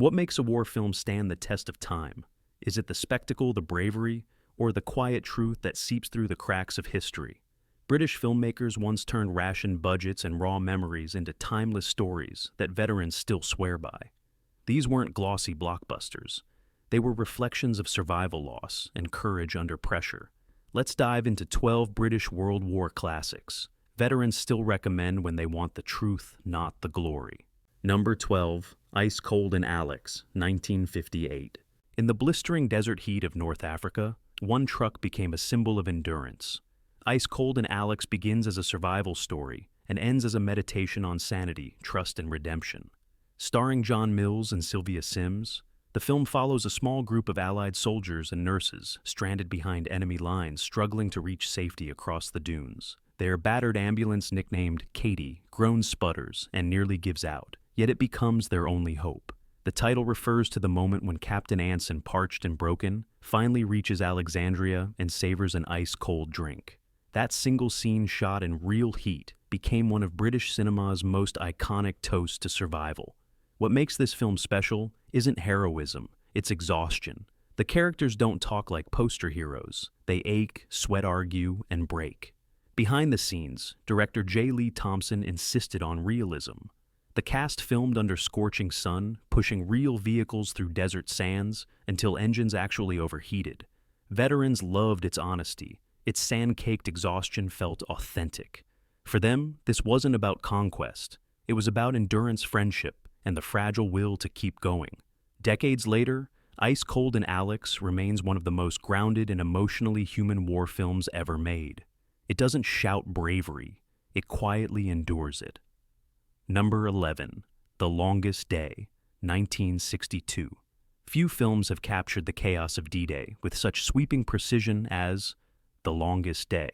What makes a war film stand the test of time? Is it the spectacle, the bravery, or the quiet truth that seeps through the cracks of history? British filmmakers once turned rationed budgets and raw memories into timeless stories that veterans still swear by. These weren't glossy blockbusters. They were reflections of survival loss and courage under pressure. Let's dive into 12 British World War classics veterans still recommend when they want the truth, not the glory. Number 12, Ice Cold in Alex, 1958. In the blistering desert heat of North Africa, one truck became a symbol of endurance. Ice Cold in Alex begins as a survival story and ends as a meditation on sanity, trust, and redemption. Starring John Mills and Sylvia Sims, the film follows a small group of Allied soldiers and nurses stranded behind enemy lines struggling to reach safety across the dunes. Their battered ambulance, nicknamed Katie, groans, sputters, and nearly gives out, yet it becomes their only hope. The title refers to the moment when Captain Anson, parched and broken, finally reaches Alexandria and savors an ice-cold drink. That single scene shot in real heat became one of British cinema's most iconic toasts to survival. What makes this film special isn't heroism, it's exhaustion. The characters don't talk like poster heroes. They ache, sweat, argue, and break. Behind the scenes, director J. Lee Thompson insisted on realism. The cast filmed under scorching sun, pushing real vehicles through desert sands until engines actually overheated. Veterans loved its honesty. Its sand-caked exhaustion felt authentic. For them, this wasn't about conquest. It was about endurance, friendship, and the fragile will to keep going. Decades later, Ice Cold in Alex remains one of the most grounded and emotionally human war films ever made. It doesn't shout bravery, it quietly endures it. Number 11, The Longest Day, 1962. Few films have captured the chaos of D-Day with such sweeping precision as The Longest Day.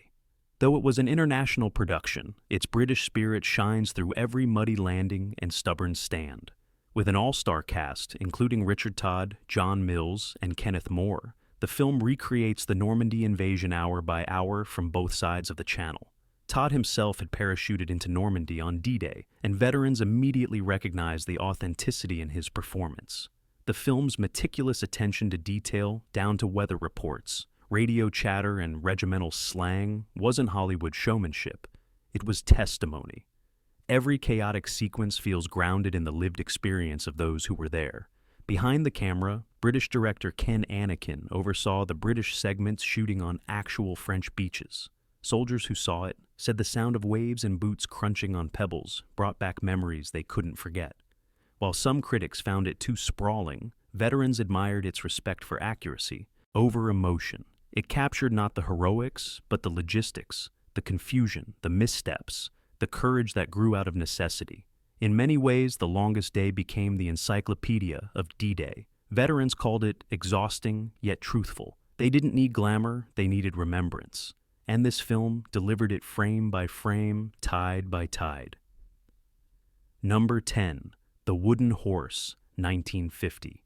Though it was an international production, its British spirit shines through every muddy landing and stubborn stand. With an all-star cast, including Richard Todd, John Mills, and Kenneth More, the film recreates the Normandy invasion hour by hour from both sides of the Channel. Todd himself had parachuted into Normandy on D-Day, and veterans immediately recognized the authenticity in his performance. The film's meticulous attention to detail, down to weather reports, radio chatter, and regimental slang, wasn't Hollywood showmanship. It was testimony. Every chaotic sequence feels grounded in the lived experience of those who were there. Behind the camera, British director Ken Anakin oversaw the British segments shooting on actual French beaches. Soldiers who saw it said the sound of waves and boots crunching on pebbles brought back memories they couldn't forget. While some critics found it too sprawling, veterans admired its respect for accuracy over emotion. It captured not the heroics, but the logistics, the confusion, the missteps, the courage that grew out of necessity. In many ways, The Longest Day became the encyclopedia of D-Day. Veterans called it exhausting yet truthful. They didn't need glamour, they needed remembrance. And this film delivered it frame by frame, tide by tide. Number 10, The Wooden Horse, 1950.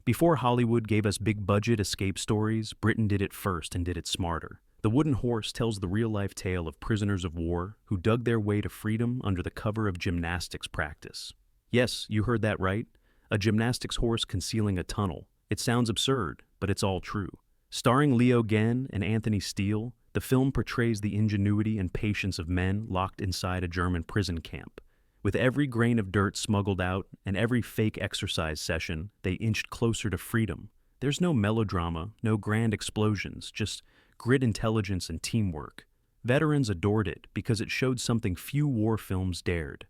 Before Hollywood gave us big-budget escape stories, Britain did it first and did it smarter. The Wooden Horse tells the real-life tale of prisoners of war who dug their way to freedom under the cover of gymnastics practice. Yes, you heard that right. A gymnastics horse concealing a tunnel. It sounds absurd, but it's all true. Starring Leo Genn and Anthony Steele, the film portrays the ingenuity and patience of men locked inside a German prison camp. With every grain of dirt smuggled out and every fake exercise session, they inched closer to freedom. There's no melodrama, no grand explosions, just grit, intelligence, and teamwork. Veterans adored it because it showed something few war films dared: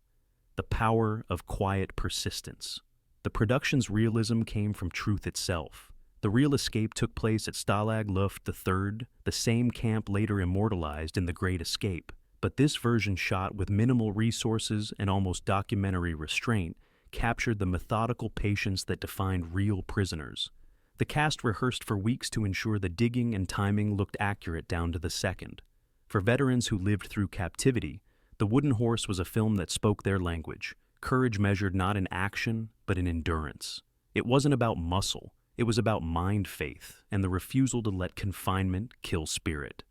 the power of quiet persistence. The production's realism came from truth itself. The real escape took place at Stalag Luft III, the same camp later immortalized in The Great Escape. But this version, shot with minimal resources and almost documentary restraint, captured the methodical patience that defined real prisoners. The cast rehearsed for weeks to ensure the digging and timing looked accurate down to the second. For veterans who lived through captivity, The Wooden Horse was a film that spoke their language, courage measured not in action, but in endurance. It wasn't about muscle, it was about mind faith and the refusal to let confinement kill spirit.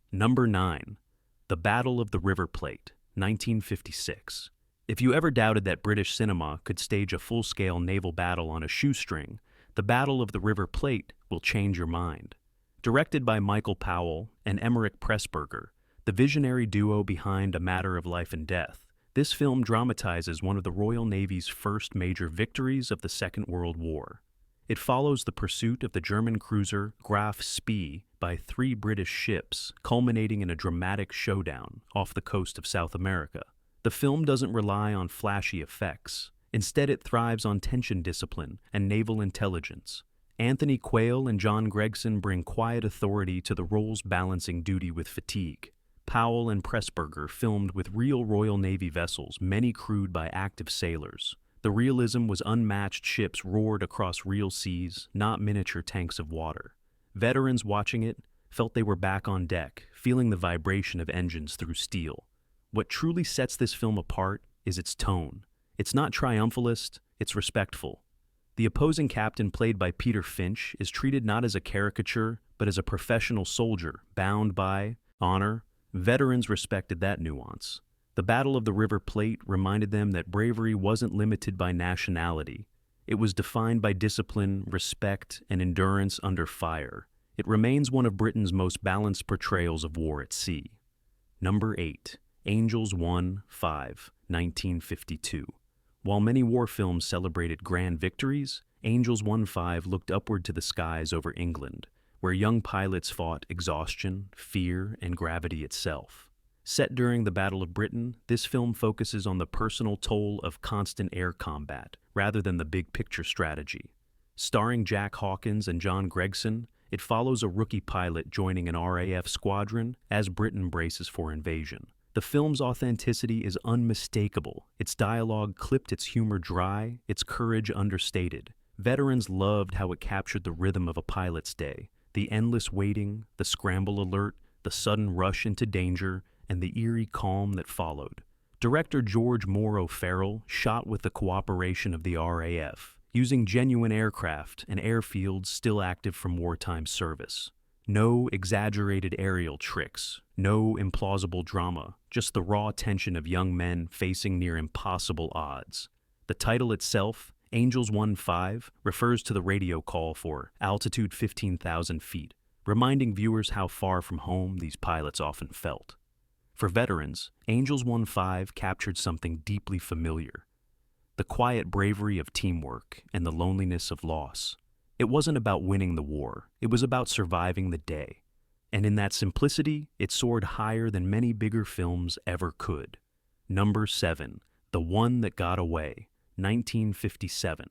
Number 9. The Battle of the River Plate, 1956. If you ever doubted that British cinema could stage a full-scale naval battle on a shoestring, the Battle of the River Plate will change your mind. Directed by Michael Powell and Emmerich Pressburger, the visionary duo behind A Matter of Life and Death, this film dramatizes one of the Royal Navy's first major victories of the Second World War. It follows the pursuit of the German cruiser Graf Spee by 3 British ships, culminating in a dramatic showdown off the coast of South America. The film doesn't rely on flashy effects. Instead, it thrives on tension discipline and naval intelligence. Anthony Quayle and John Gregson bring quiet authority to the roles balancing duty with fatigue. Powell and Pressburger filmed with real Royal Navy vessels, many crewed by active sailors. The realism was unmatched. Ships roared across real seas, not miniature tanks of water. Veterans watching it felt they were back on deck, feeling the vibration of engines through steel. What truly sets this film apart is its tone. It's not triumphalist, it's respectful. The opposing captain, played by Peter Finch, is treated not as a caricature, but as a professional soldier, bound by honor. Veterans respected that nuance. The Battle of the River Plate reminded them that bravery wasn't limited by nationality. It was defined by discipline, respect, and endurance under fire. It remains one of Britain's most balanced portrayals of war at sea. Number 8. Angels 1-5, 1952. While many war films celebrated grand victories, Angels 1-5 looked upward to the skies over England, where young pilots fought exhaustion, fear, and gravity itself. Set during the Battle of Britain, this film focuses on the personal toll of constant air combat, rather than the big-picture strategy. Starring Jack Hawkins and John Gregson, it follows a rookie pilot joining an RAF squadron as Britain braces for invasion. The film's authenticity is unmistakable. Its dialogue clipped, its humor dry, its courage understated. Veterans loved how it captured the rhythm of a pilot's day. The endless waiting, the scramble alert, the sudden rush into danger, and the eerie calm that followed. Director George Morrow Farrell shot with the cooperation of the RAF, using genuine aircraft and airfields still active from wartime service. No exaggerated aerial tricks, no implausible drama, just the raw tension of young men facing near impossible odds. The title itself, Angels 1-5, refers to the radio call for altitude 15,000 feet, reminding viewers how far from home these pilots often felt. For veterans, Angels 1-5 captured something deeply familiar: the quiet bravery of teamwork and the loneliness of loss. It wasn't about winning the war, it was about surviving the day. And in that simplicity, it soared higher than many bigger films ever could. Number 7, The One That Got Away, 1957.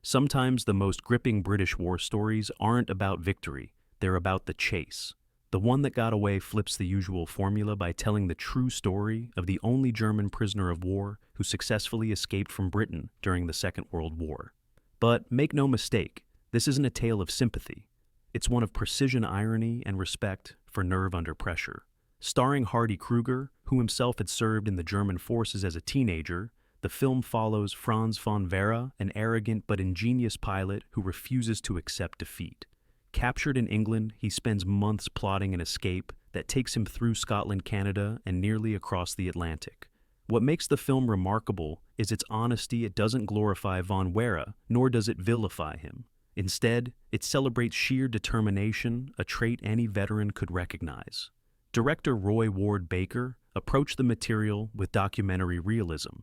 Sometimes the most gripping British war stories aren't about victory, they're about the chase. The One That Got Away flips the usual formula by telling the true story of the only German prisoner of war who successfully escaped from Britain during the Second World War. But make no mistake, this isn't a tale of sympathy. It's one of precision irony and respect for nerve under pressure. Starring Hardy Kruger, who himself had served in the German forces as a teenager, the film follows Franz von Vera, an arrogant but ingenious pilot who refuses to accept defeat. Captured in England, he spends months plotting an escape that takes him through Scotland, Canada, and nearly across the Atlantic. What makes the film remarkable is its honesty. It doesn't glorify von Vera, nor does it vilify him. Instead, it celebrates sheer determination, a trait any veteran could recognize. Director Roy Ward Baker approached the material with documentary realism.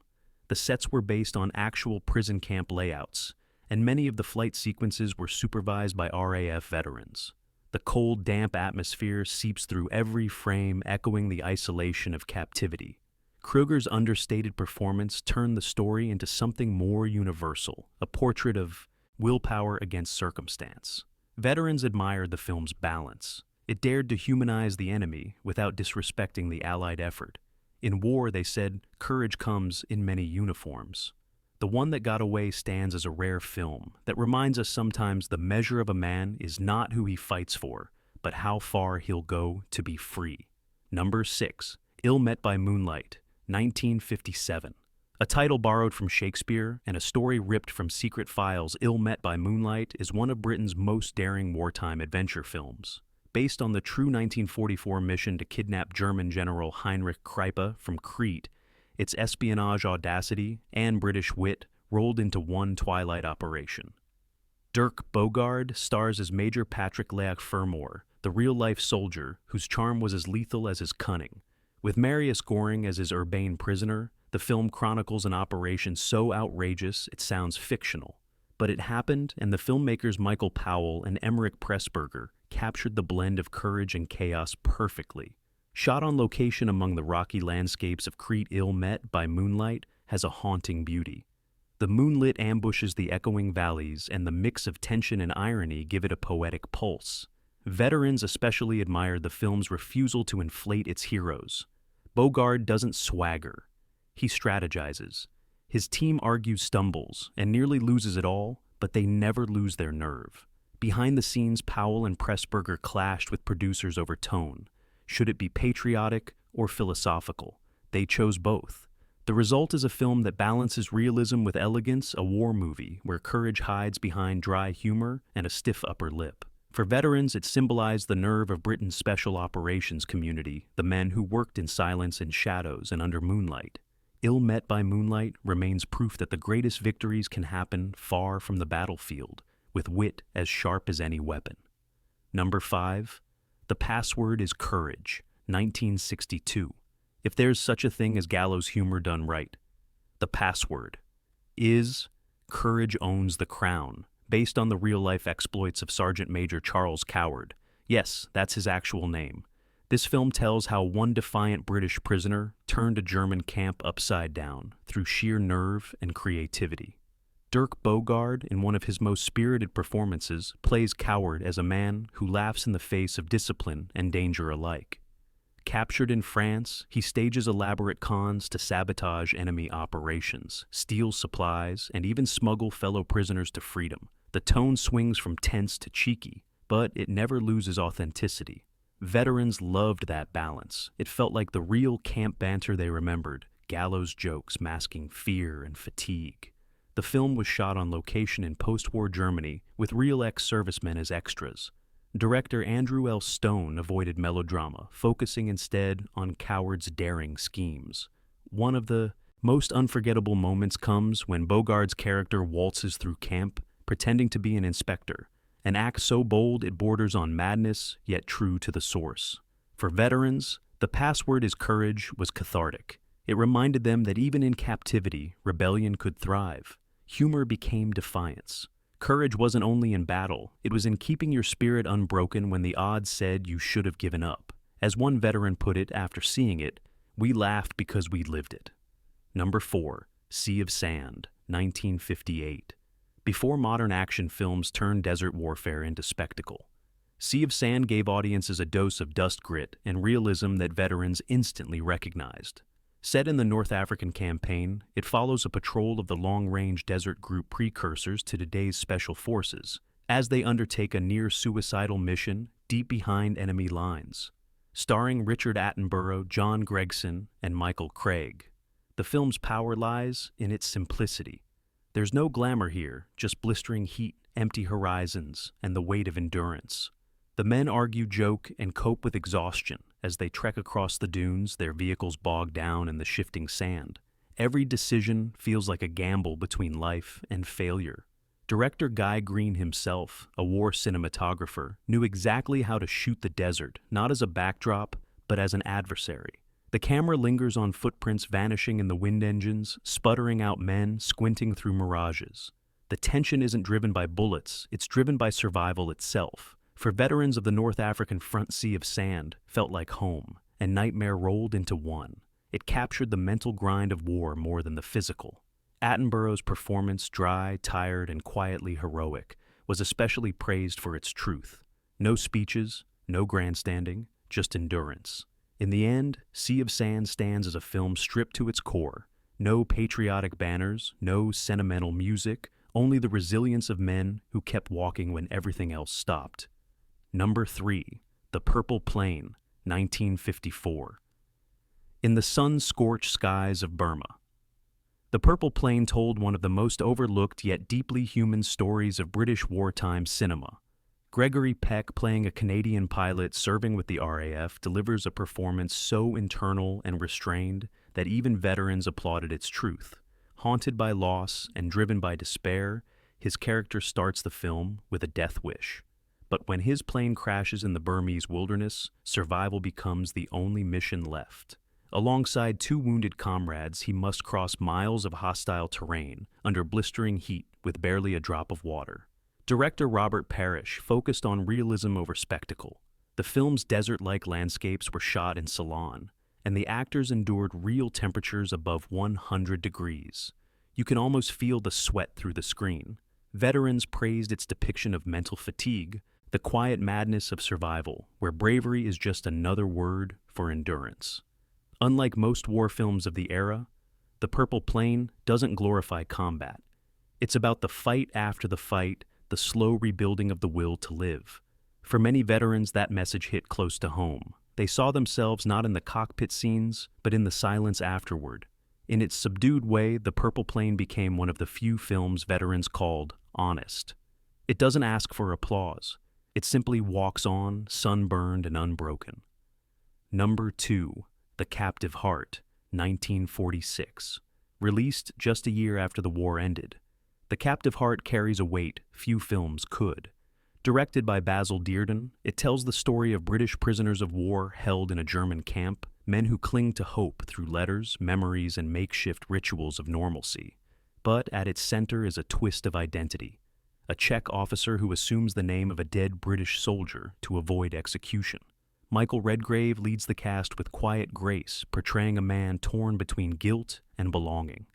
The sets were based on actual prison camp layouts, and many of the flight sequences were supervised by RAF veterans. The cold, damp atmosphere seeps through every frame, echoing the isolation of captivity. Kruger's understated performance turned the story into something more universal, a portrait of willpower against circumstance. Veterans admired the film's balance. It dared to humanize the enemy without disrespecting the Allied effort. In war, they said, courage comes in many uniforms. The One That Got Away stands as a rare film that reminds us sometimes the measure of a man is not who he fights for, but how far he'll go to be free. Number 6, Ill Met by Moonlight, 1957. A title borrowed from Shakespeare and a story ripped from secret files, Ill Met by Moonlight is one of Britain's most daring wartime adventure films. Based on the true 1944 mission to kidnap German General Heinrich Kreipe from Crete, its espionage audacity and British wit rolled into one Twilight operation. Dirk Bogarde stars as Major Patrick Leach Fermor, the real-life soldier whose charm was as lethal as his cunning. With Marius Goring as his urbane prisoner, the film chronicles an operation so outrageous it sounds fictional. But it happened, and the filmmakers Michael Powell and Emmerich Pressburger captured the blend of courage and chaos perfectly. Shot on location among the rocky landscapes of Crete ill-met by moonlight has a haunting beauty. The moonlit ambushes the echoing valleys, and the mix of tension and irony give it a poetic pulse. Veterans especially admired the film's refusal to inflate its heroes. Bogarde doesn't swagger. He strategizes. His team argues stumbles and nearly loses it all, but they never lose their nerve. Behind the scenes, Powell and Pressburger clashed with producers over tone. Should it be patriotic or philosophical? They chose both. The result is a film that balances realism with elegance, a war movie where courage hides behind dry humor and a stiff upper lip. For veterans, it symbolized the nerve of Britain's special operations community, the men who worked in silence and shadows and under moonlight. Ill-met by moonlight remains proof that the greatest victories can happen far from the battlefield, with wit as sharp as any weapon. Number 5. The Password is Courage, 1962. If there's such a thing as gallows humor done right. The Password is Courage Owns the Crown, based on the real-life exploits of Sergeant Major Charles Coward. Yes, that's his actual name. This film tells how one defiant British prisoner turned a German camp upside down through sheer nerve and creativity. Dirk Bogarde, in one of his most spirited performances, plays Coward as a man who laughs in the face of discipline and danger alike. Captured in France, he stages elaborate cons to sabotage enemy operations, steal supplies, and even smuggle fellow prisoners to freedom. The tone swings from tense to cheeky, but it never loses authenticity. Veterans loved that balance. It felt like the real camp banter they remembered, gallows jokes masking fear and fatigue. The film was shot on location in post-war Germany with real ex-servicemen as extras. Director Andrew L. Stone avoided melodrama, focusing instead on Coward's daring schemes. One of the most unforgettable moments comes when Bogarde's character waltzes through camp, pretending to be an inspector, an act so bold it borders on madness, yet true to the source. For veterans, The Password is Courage was cathartic. It reminded them that even in captivity, rebellion could thrive. Humor became defiance. Courage wasn't only in battle, it was in keeping your spirit unbroken when the odds said you should have given up. As one veteran put it after seeing it, we laughed because we lived it. Number 4. Sea of Sand, 1958. Before modern action films turned desert warfare into spectacle, Sea of Sand gave audiences a dose of dust grit and realism that veterans instantly recognized. Set in the North African campaign, it follows a patrol of the long-range desert group precursors to today's special forces, as they undertake a near-suicidal mission deep behind enemy lines. Starring Richard Attenborough, John Gregson, and Michael Craig. The film's power lies in its simplicity. There's no glamour here, just blistering heat, empty horizons, and the weight of endurance. The men argue, joke, and cope with exhaustion as they trek across the dunes, their vehicles bogged down in the shifting sand. Every decision feels like a gamble between life and failure. Director Guy Green himself, a war cinematographer, knew exactly how to shoot the desert, not as a backdrop, but as an adversary. The camera lingers on footprints vanishing in the wind engines, sputtering out men squinting through mirages. The tension isn't driven by bullets, it's driven by survival itself. For veterans of the North African front, Sea of Sand felt like home, and nightmare rolled into one. It captured the mental grind of war more than the physical. Attenborough's performance, dry, tired, and quietly heroic, was especially praised for its truth. No speeches, no grandstanding, just endurance. In the end, Sea of Sand stands as a film stripped to its core. No patriotic banners, no sentimental music, only the resilience of men who kept walking when everything else stopped. Number 3. The Purple Plain, 1954. In the sun-scorched skies of Burma. The Purple Plain told one of the most overlooked yet deeply human stories of British wartime cinema. Gregory Peck, playing a Canadian pilot serving with the RAF, delivers a performance so internal and restrained that even veterans applauded its truth. Haunted by loss and driven by despair, his character starts the film with a death wish. But when his plane crashes in the Burmese wilderness, survival becomes the only mission left. Alongside two wounded comrades, he must cross miles of hostile terrain under blistering heat with barely a drop of water. Director Robert Parrish focused on realism over spectacle. The film's desert-like landscapes were shot in Ceylon, and the actors endured real temperatures above 100 degrees. You can almost feel the sweat through the screen. Veterans praised its depiction of mental fatigue, the quiet madness of survival, where bravery is just another word for endurance. Unlike most war films of the era, The Purple Plain doesn't glorify combat. It's about the fight after the fight, the slow rebuilding of the will to live. For many veterans, that message hit close to home. They saw themselves not in the cockpit scenes, but in the silence afterward. In its subdued way, The Purple Plain became one of the few films veterans called honest. It doesn't ask for applause. It simply walks on, sunburned and unbroken. Number 2. The Captive Heart, 1946. Released just a year after the war ended, The Captive Heart carries a weight few films could. Directed by Basil Dearden, it tells the story of British prisoners of war held in a German camp, men who cling to hope through letters, memories, and makeshift rituals of normalcy. But at its center is a twist of identity. A Czech officer who assumes the name of a dead British soldier to avoid execution. Michael Redgrave leads the cast with quiet grace, portraying a man torn between guilt and belonging.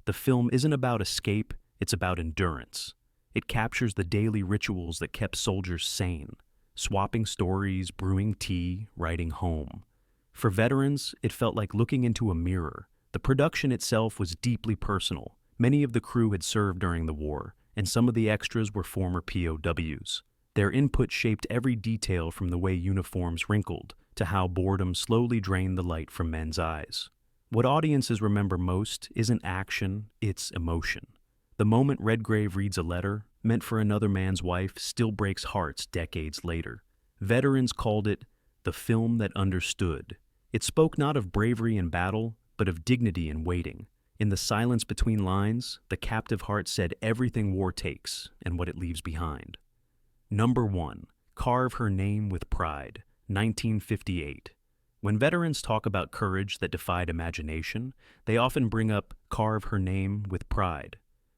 The film isn't about escape, it's about endurance. It captures the daily rituals that kept soldiers sane, swapping stories, brewing tea, writing home. For veterans, it felt like looking into a mirror. The production itself was deeply personal. Many of the crew had served during the war, and some of the extras were former POWs. Their input shaped every detail from the way uniforms wrinkled to how boredom slowly drained the light from men's eyes. What audiences remember most isn't action, it's emotion. The moment Redgrave reads a letter, meant for another man's wife, still breaks hearts decades later. Veterans called it the film that understood. It spoke not of bravery in battle, but of dignity in waiting. In the silence between lines, The Captive Heart said everything war takes and what it leaves behind. Number 1. Carve Her Name with Pride, 1958. When veterans talk about courage that defied imagination, they often bring up Carve Her Name with Pride.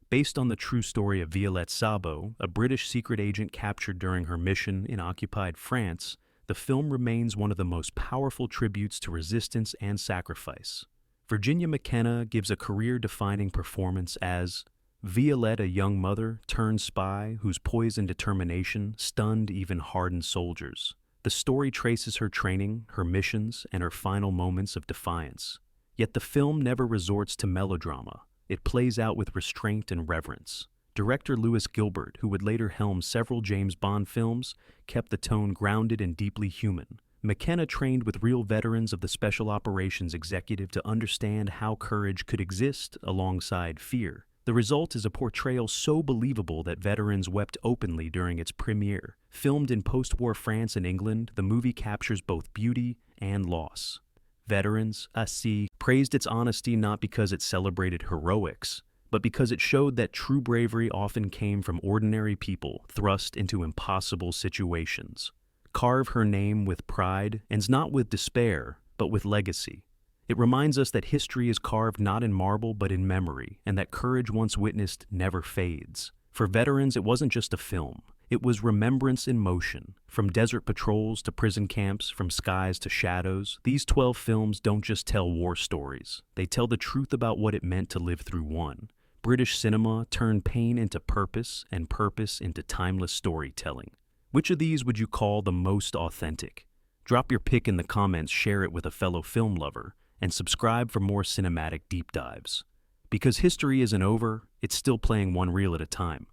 Based on the true story of Violette Sabo, a British secret agent captured during her mission in occupied France, the film remains one of the most powerful tributes to resistance and sacrifice. Virginia McKenna gives a career-defining performance as Violette, a young mother turned spy whose poise and determination stunned even hardened soldiers. The story traces her training, her missions, and her final moments of defiance. Yet the film never resorts to melodrama. It plays out with restraint and reverence. Director Lewis Gilbert, who would later helm several James Bond films, kept the tone grounded and deeply human. McKenna trained with real veterans of the Special Operations Executive to understand how courage could exist alongside fear. The result is a portrayal so believable that veterans wept openly during its premiere. Filmed in post-war France and England, the movie captures both beauty and loss. Veterans, Assis, praised its honesty not because it celebrated heroics, but because it showed that true bravery often came from ordinary people thrust into impossible situations. Carve Her Name with Pride ends not with despair, but with legacy. It reminds us that history is carved not in marble but in memory, and that courage once witnessed never fades. For veterans, it wasn't just a film. It was remembrance in motion. From desert patrols to prison camps, from skies to shadows, these 12 films don't just tell war stories. They tell the truth about what it meant to live through one. British cinema turned pain into purpose and purpose into timeless storytelling. Which of these would you call the most authentic? Drop your pick in the comments, share it with a fellow film lover, and subscribe for more cinematic deep dives. Because history isn't over, it's still playing one reel at a time.